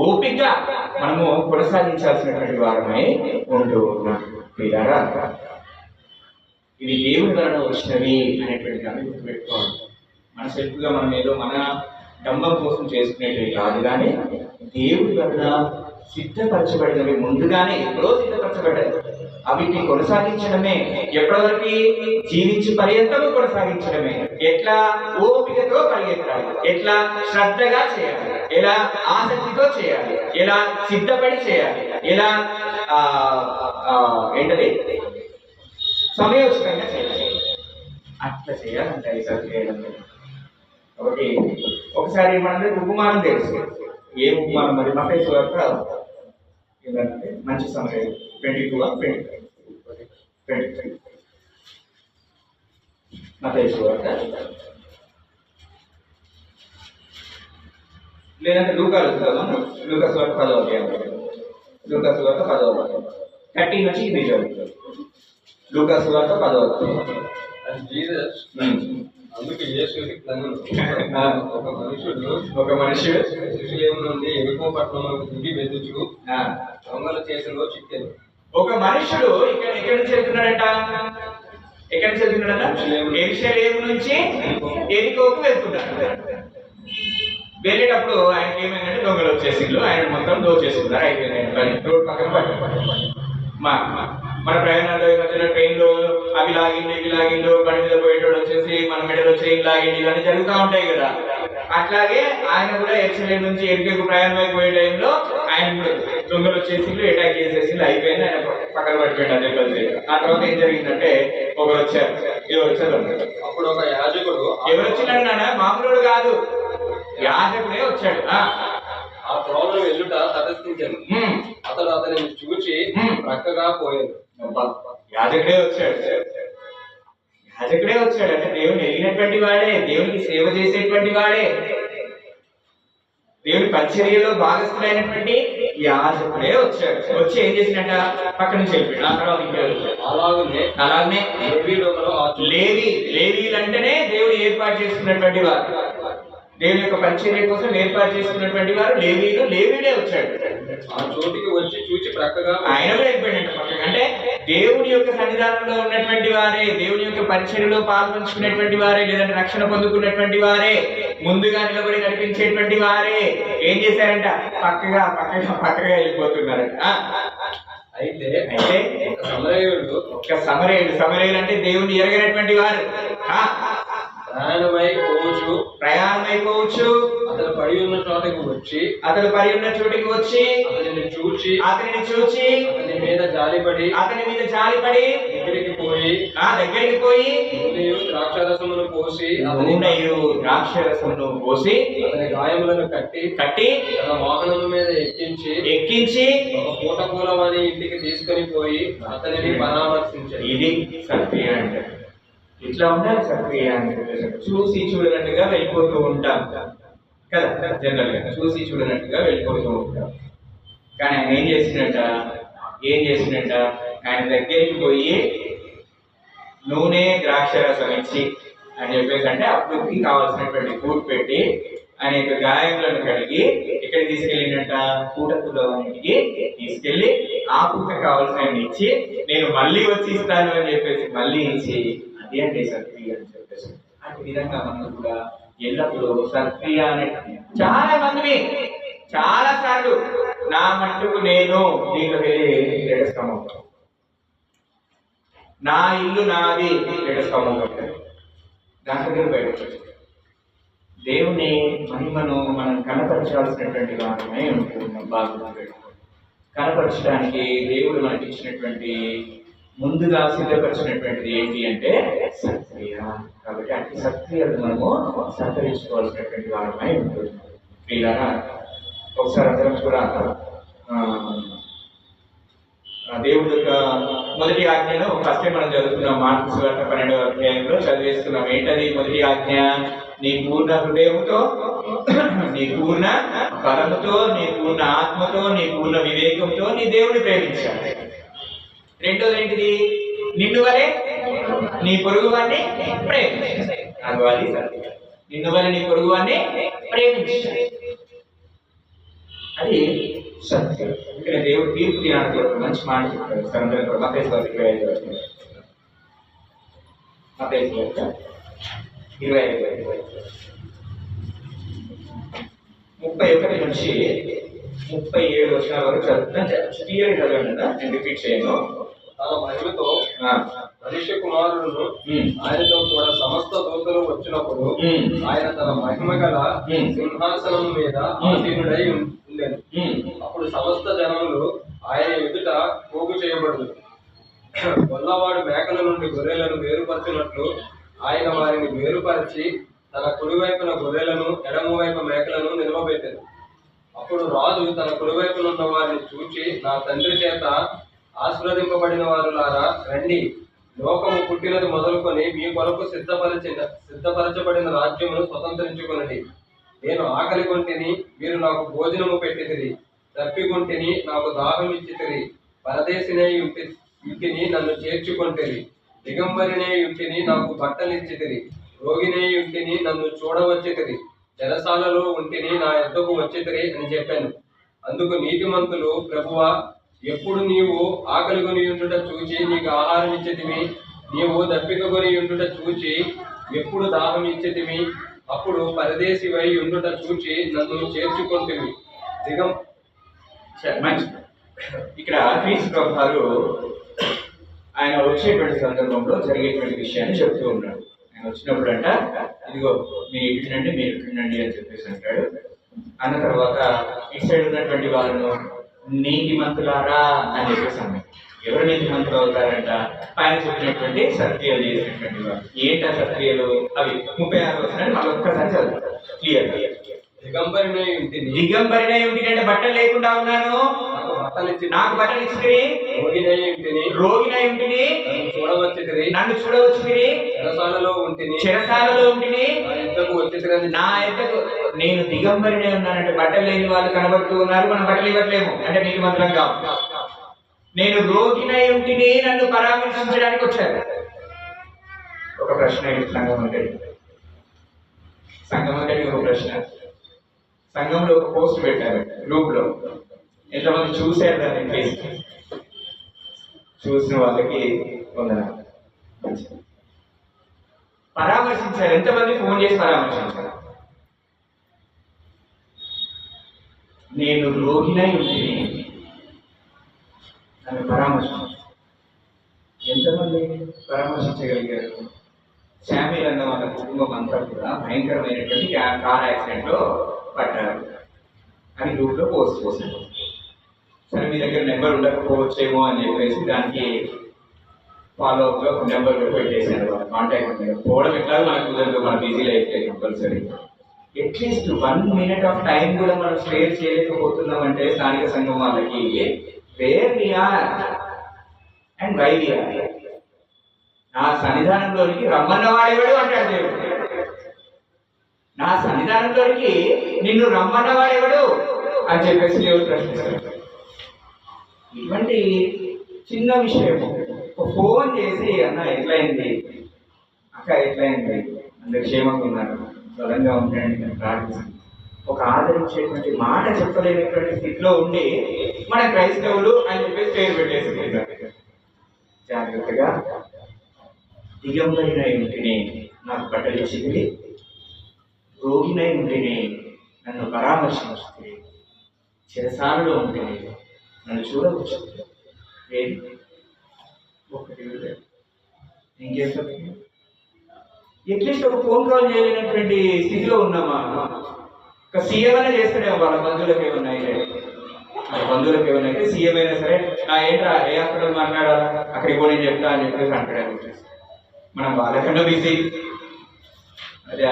ఓపిక మనము కొనసాగించాల్సినటువంటి వారమై ఉంటూ ఉన్నాం. వీళ్ళారా, ఇవి దేవుని వలన వచ్చినవి అనేటువంటి దాన్ని గుర్తుపెట్టుకోవాలి. మన సెల్ఫ్గా మనం ఏదో మన డంబం కోసం చేసుకునేటివి కాదు, కానీ దేవుడి వలన సిద్ధపరచబడినవి, ముందుగానే ఎప్పుడో సిద్ధపరచబడ్డాయి. అవిటిని కొనసాగించడమే, ఎప్పటివరకు? జీవించి పర్యంతము కొనసాగించడమే. ఎట్లా? ఓపికతో పరిగెత్తాలి, ఎట్లా? శ్రద్ధగా చేయాలి, ఎలా? ఆసక్తితో చేయాలి, ఎలా? సిద్ధపడి చేయాలి, ఎలా? ఏంటది? సమయోచితంగా చేయాలి. అట్లా చేయాలంట ఈ సత్యం. కాబట్టి ఒకసారి మనందరికి ఉపమానం తెలుసు. ఏ ఉపమానం? మరి మత్తయి సువార్త ఏంటంటే మంచి సమయం 22 మత్తయి సువార్త, లేదంటే లూకాసు సువార్త 10వ అధ్యాయం, లూకాసు సువార్త 10వ అధ్యాయం 30 నుంచి ఇది చదువుతారు. లూకాసు సువార్త 10వ అధ్యాయం. అందుకే యేసు ఒక మనుషుడు యెరూషలేము నుండి యెరికో పట్టణమునకు దిగి వెతుచు దొంగల చేతిలో చిక్కెను. ఒక మనుషుడు ఎక్కడి నుంచి వెళ్తున్నాడంట? ఎక్కడి నుంచి వెళ్తున్నాడంట? యెరూషలేము నుంచి యెరికోకు వెళ్తున్నాడు. వెళ్ళేటప్పుడు ఆయనకి ఏమైందంటే దొంగలు వచ్చేసిండ్రు, ఆయన మొత్తం దోచేస్తున్నారు. అయిపోయింది ఆయన పని. రోడ్ పక్కన పట్టు మన ప్రయాణాల్లో ఈ మధ్యలో ట్రైన్లో అవి లాగిండు, ఇవి లాగిండు, బండి మీద పోయేటోడు వచ్చేసి మన మెడలో చైన్ లాగిండు, ఇవన్నీ జరుగుతూ ఉంటాయి కదా. అట్లాగే ఆయన కూడా యెరూషలేము నుంచి యెరికోకు ప్రయాణం అయిపోయే టైంలో ఆయన కూడా దొంగలు వచ్చేసి అటాక్ చేసేసి అయిపోయింది. ఆయన పక్కన పడిపోయాడు అదే కలిసి. ఆ తర్వాత ఏం జరిగిందంటే ఒకరు వచ్చారు. ఎవరు వచ్చారు? అప్పుడు ఒక యాజకుడు. ఎవరు వచ్చినాడు నాన్న? మామూలుడు కాదు, యాజకుడే వచ్చాడు. ఆ త్రోవను వెళ్ళుట తటస్థించాను. అతడు అతనిని చూచి ప్రక్కగా పోయాడు. యాజకుడే వచ్చాడు. యాజకుడే వచ్చాడు అంటే దేవుని ఎరిగినటువంటి వాడే, దేవునికి సేవ చేసేటువంటి వాడే, దేవుని పరిచర్యలో భాగస్థులైనటువంటి యాజకుడే వచ్చాడు. వచ్చి ఏం చేసినట్ట? పక్క నుంచి వెళ్ళిపోయాడు. ఆ తర్వాత అలాగనే లేవీలు అంటేనే దేవుడు ఏర్పాటు చేసుకున్నటువంటి వారు, దేవుని యొక్క పరిచర్య కోసం ఏర్పాటు చేసుకున్నటువంటి వారు లేవీలే వచ్చాడు. ఆ చోటికి వచ్చి చూచి ప్రక్కగా ఆయన కూడా అయిపోయాడు పక్కగా. అంటే దేవుని యొక్క సన్నిధానంలో ఉన్నటువంటి వారే, దేవుని యొక్క పరిచర్యలో పాల్పంచుకునేటువంటి వారే, లేదంటే రక్షణ పొందుకున్నటువంటి వారే, ముందుగా నిలబడి నడిపించేటువంటి వారే ఏం చేశారంట? పక్కగా వెళ్ళిపోతున్నారంట. అయితే సమరయులు అంటే దేవుని ఎరగినటువంటి వారు. ప్రయాణమైపోవచ్చు. అతడు పడి ఉన్న చోటికి వచ్చి అతనిని చూచి అతని మీద జాలిపడి దగ్గరికి పోయి ద్రాక్షారసమును పోసి అతని గాయములను కట్టి తన వాహనము మీద ఎక్కించి ఒక పూటకూలమని ఇంటికి తీసుకొని పోయి అతనిని పరామర్శించారు. ఇది సత్య అంటే ఇట్లా ఉండాలి. సక్రియ చూసి చూడనట్టుగా వెళ్ళిపోతూ ఉంటాం కదా, జనరల్ గా చూసి చూడనట్టుగా వెళ్ళిపోతూ ఉంటాం. కానీ ఆయన ఏం చేసినట్ట? ఆయన దగ్గరికి పోయి నూనె ద్రాక్షరసం ఇచ్చి అని చెప్పేసి, అంటే అప్పుడుకి కావాల్సినటువంటి కూట్ పెట్టి ఆయన యొక్క గాయములను కడిగి ఎక్కడికి తీసుకెళ్ళిందంట? పూటకులో ఇంటికి తీసుకెళ్లి ఆ పూట కావాల్సిన ఇచ్చి నేను మళ్ళీ వచ్చి ఇస్తాను అని చెప్పేసి మళ్ళీ ఇచ్చి అదే అంటే సత్క్రియ అని చెప్పేసి అటు విధంగా మనం కూడా ఎల్లప్పుడూ సత్క్రియ అనే చాలా మంది చాలా సార్లు నా మట్టుకు నేను నీకు వెళ్ళి లేటెస్ట్ కమవుతాను, నా ఇల్లు నాది లేటెస్ట్ కమవుతాడు, దాంట్లో బయటకు దేవుని మహిమను మనం కనపరచాల్సినటువంటి వారమే ఉంటున్నాం. బాగా కనపరచడానికి దేవుడు మనకి ఇచ్చినటువంటి ముందుగా సిద్ధపరిచినటువంటిది ఏంటి అంటే సత్క్రియ. కాబట్టి అట్టి సత్క్రియలు మనము సత్కరించుకోవాల్సినటువంటి వారమై ఉంటుంది. ప్రియులారా, ఒకసారి అందరం కూడా దేవుడి యొక్క మొదటి ఆజ్ఞను ఫస్ట్ టైం మనం చదువుతున్నాం. మార్కు సువార్త 12వ అధ్యాయంలో చదివేస్తున్నాం. ఏంటది మొదటి ఆజ్ఞ? నీ పూర్ణ హృదయముతో, నీ పూర్ణ బలముతో, నీ పూర్ణ ఆత్మతో, నీ పూర్ణ వివేకంతో నీ దేవుని ప్రేమించాలి. రెండోది ఏంటిది? నిన్ను వలె నీ పొరుగు వాడిని ప్రేమించాలి. అది సత్యం. నిన్ను వలె నీ పొరుగు వాడిని ప్రేమించాలి, అది సత్యం. ఇక్కడ దేవుడు తీర్పు దినానికి మంచి మాట చెప్పారు. సరంధ్ర మత్తయి 25:31 నుంచి 37 వచనాల వరకు చదువుతున్నా. క్లియర్ చదవండి, నేను రిపీట్ చేయను. తన మహిమతో మనుష్య కుమారుడును ఆయనతో కూడా సమస్త దూతలు వచ్చినప్పుడు ఆయన తన మహిమ గల సింహాసనం మీద ఆసీనుడై ఉండెను. అప్పుడు సమస్త జనములు ఆయన ఎదుట పోగు చేయబడును. గొల్లవాడు మేకల నుండి గొర్రెలను వేరుపరచినట్లు ఆయన వారిని వేరుపరిచి తన కుడివైపున గొర్రెలను ఎడమవైపు మేకలను నిలవబెట్టెను. అప్పుడు రాజు తన కుడివైపున ఉన్న వారిని చూచి, నా తండ్రి చేత ఆశీర్వదింపబడిన వారులారా రండి, లోకము పుట్టినది మొదలుకొని మీ కొరకు సిద్ధపరచబడిన రాజ్యమును స్వతంత్రించుకొనండి. నేను ఆకలి కొంటిని, మీరు నాకు భోజనము పెట్టితిరి, తప్పికొంటిని, నాకు దాహం ఇచ్చితిరి, పరదేశినే ఇంటిని నన్ను చేర్చుకొంటిరి, దిగంబరినే ఇంటిని నాకు బట్టలిచ్చితిరి, రోగినే ఇంటిని నన్ను చూడవచ్చితిరి, చెరసాలలో ఉంటిని నా యొద్దకు వచ్చితిరి అని చెప్పాను. అందుకు నీతిమంతులు, ప్రభువా, ఎప్పుడు నీవు ఆకలి కొని ఉండుట చూచి నీకు ఆహారం ఇచ్చేదిమి, నీవు దప్పిక కొని ఉండుట చూచి ఎప్పుడు దాహం ఇచ్చేదిమి, అప్పుడు పరదేశివై ఉండుట చూచి నన్ను చేర్చుకొంటివి. ఇక్కడ క్రీస్తు ప్రభువారు ఆయన వచ్చేటువంటి సందర్భంలో జరిగేటువంటి విషయాన్ని చెప్తూ ఉన్నాడు. ఆయన వచ్చినప్పుడు అంట, ఇదిగో మీరు ఇటుండండి, మీరు ఇటుండండి అని చెప్పేసి అంటాడు. అన్న తర్వాత ఇటు సైడ్ ఉన్నటువంటి వాళ్ళను నీతిమంతులారా అని చెప్పేసి అన్నాడు. ఎవరు నీతిమంతులు అవుతారంట? పైన చెప్పినటువంటి సత్క్రియలు చేసినటువంటి వారు. ఏంట సత్క్రియలు? అవి 36 వచనాలు మళ్ళీ ఒక్కసారి చదువుతారు క్లియర్. దిగంబరినై ఉంటిని అంటే బట్టలు లేకుండా ఉన్నాను, నాకు బట్టలు ఇచ్చితిరి, రోగినై ఉంటిని, నన్ను చూడవచ్చితిరి, చెరసాలలో ఉంటిని, నా యొద్దకు. నేను దిగంబరినై ఉన్నానంటే బట్టలు లేని వాళ్ళు కనబడుతూ ఉన్నారు, మనం బట్టలు ఇవ్వట్లేము అంటే నీకు మాత్రం కాదు. నేను రోగినై ఉంటిని, నన్ను పరామర్శించడానికి వచ్చారు. ఒక ప్రశ్న సంగమంగడి ఒక ప్రశ్న. సంఘంలో ఒక పోస్ట్ పెట్టారు గ్రూప్ లో. ఎంతమంది చూశారు దాన్ని? కేసు చూసిన వాళ్ళకి వందనాలు. పరామర్శించారు. ఎంతమంది ఫోన్ చేసి పరామర్శించారు? నేను రోగినై ఉంటుంది నన్ను పరామర్శించారు. ఎంతమంది పరామర్శించగలిగారు? శామ్యూల్ అన్న వాళ్ళ కుటుంబం అంతా కూడా భయంకరమైనటువంటి కార్ యాక్సిడెంట్ లో పడ్డారు అని గ్రూప్ లో పోస్ట్ చేశారు. సరే, మీ దగ్గర నెంబర్ ఉండకపోవచ్చేమో అని చెప్పేసి దానికి ఫాలో అప్ గా ఒక నెంబర్ పెట్టేశారు. వాళ్ళ కాంటాక్ట్ పోవడం ఎట్లా మనకు కుదరదు, మన busy life compulsory. At least 1 minute of time కూడా మనం స్పేర్ చేయలేకపోతున్నాం అంటే స్థానిక సంఘం వాళ్ళకి where we are and why we are. నా సన్నిధానంలోనికి రమ్మన్న వాడేవాడు అంటాడు దేవుడు. నా సన్నిధానంలోనికి నిన్ను రమ్మన్న వాడేవాడు అని చెప్పేసి దేవుడు ప్రశ్నిస్తాడు. ఇటువంటి చిన్న విషయం ఫోన్ చేసి, అన్న ఎట్లయింది, అక్క ఎట్లయింది, అందరు క్షేమంగా ఉన్నారు, బలంగా ఉంటాయని నేను ప్రార్థిస్తాను. ఒక ఆదరించేటువంటి మాట చెప్పలేనటువంటి స్థితిలో ఉండి మన క్రైస్తవులు అని చెప్పేసి పేరు పెట్టేసుకుంటారు. జాగ్రత్తగా దిగంబరినై ఉంటేనే నాకు బట్టలు చిగిరి, రోగినై ఉంటేనే నన్ను పరామర్శించుతుంది, చిరసాలలో ఉంటేనే నన్ను చూడవచ్చు. ఏది ఒకటి ఇంకేం చెప్పండి. అట్లీస్ట్ ఒక ఫోన్ కాల్ చేయలేనటువంటి స్థితిలో ఉన్నామా? ఒక సీఎం అయినా చేస్తాడేమో వాళ్ళ బంధువులకు ఏమన్నా అయితే, వాళ్ళ బంధువులకు ఏమన్నా అయితే సీఎం అయినా సరే ఏంట్రా ఏ హాస్పిటల్ మాట్లాడాలా అక్కడికి పోనీ చెప్తా అని చెప్పేసి అంటాడు. మనం వాళ్ళకన్నా బిజీ. అదే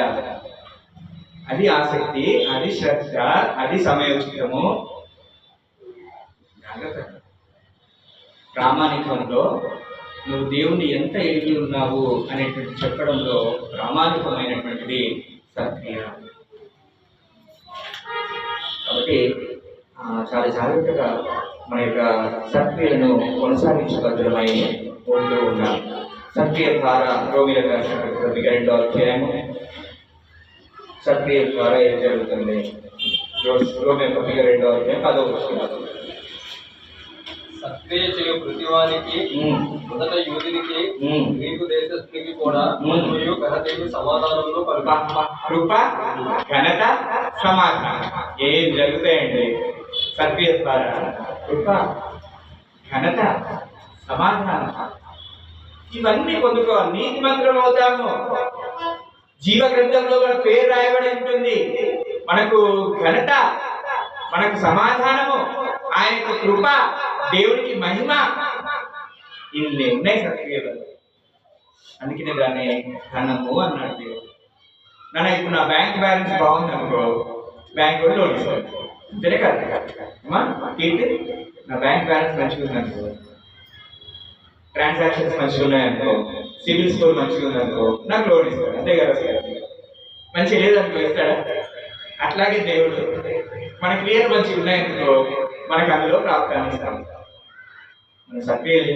అది ఆసక్తి, అది శ్రద్ధ, అది సమయోచితము. ప్రామాణికంలో నువ్వు దేవుణ్ణి ఎంత ఎరిగి ఉన్నావు అనేటువంటి చెప్పడంలో ప్రామాణికమైనటువంటిది సత్క్రియ. కాబట్టి చాలా జాగ్రత్తగా మన యొక్క సత్క్రియలను కొనసాగించబద్ధమై ఉంటూ ఉన్నాం. సత్క్రియ ద్వారా రోమిలకు రాసిన 2వ అధ్యాయము, సత్క్రియ ద్వారా ఏం జరుగుతుంది? రోమిల 2వ అధ్యాయం 10వ వచనం. సత్క్రియ చేయు ప్రతివానికి, మొదట యూదునికి, గ్రీకు దేశస్థునికి కూడా మరియు ఘనతయు సమాధానంలో కృప, ఘనత, సమాధానం ఏం జరుగుతాయండి? సత్క్రియ ద్వారా కృప, ఘనత, సమాధానం ఇవన్నీ పొందుకోవాలి. నీతిమంతులం అవుతాము. జీవ గ్రంథంలో మన పేరు రాయబడి ఉంటుంది. మనకు ఘనత, మనకు సమాధానము, ఆయనకు కృప, దేవుడికి మహిమ, ఇన్ని ఉన్నాయి సత్క్రియలు. అందుకనే దాన్ని ధనము అన్నాడు దేవుడు. నాన్న ఇప్పుడు నా బ్యాంక్ బ్యాలెన్స్ బాగుంది అనుకో, బ్యాంక్ కూడా లోన్ ఇస్తాడు. అంతేనే కదా కీర్తి? నా బ్యాంక్ బ్యాలెన్స్ మంచిగా ఉంది అనుకో, ట్రాన్సాక్షన్స్ మంచిగా ఉన్నాయనుకో, సివిల్ స్కోర్ మంచిగా ఉందనుకో, నాకు లోన్ ఇస్తాడు. అంతే కదా సార్? మంచిగా లేదనుకో ఇస్తాడా? అట్లాగే దేవుడు మన క్రియలు మంచిగా ఉన్నాయనుకో, మనకు అందులో ప్రాప్తాన్ని ఇస్తాం. మన సత్క్రియలు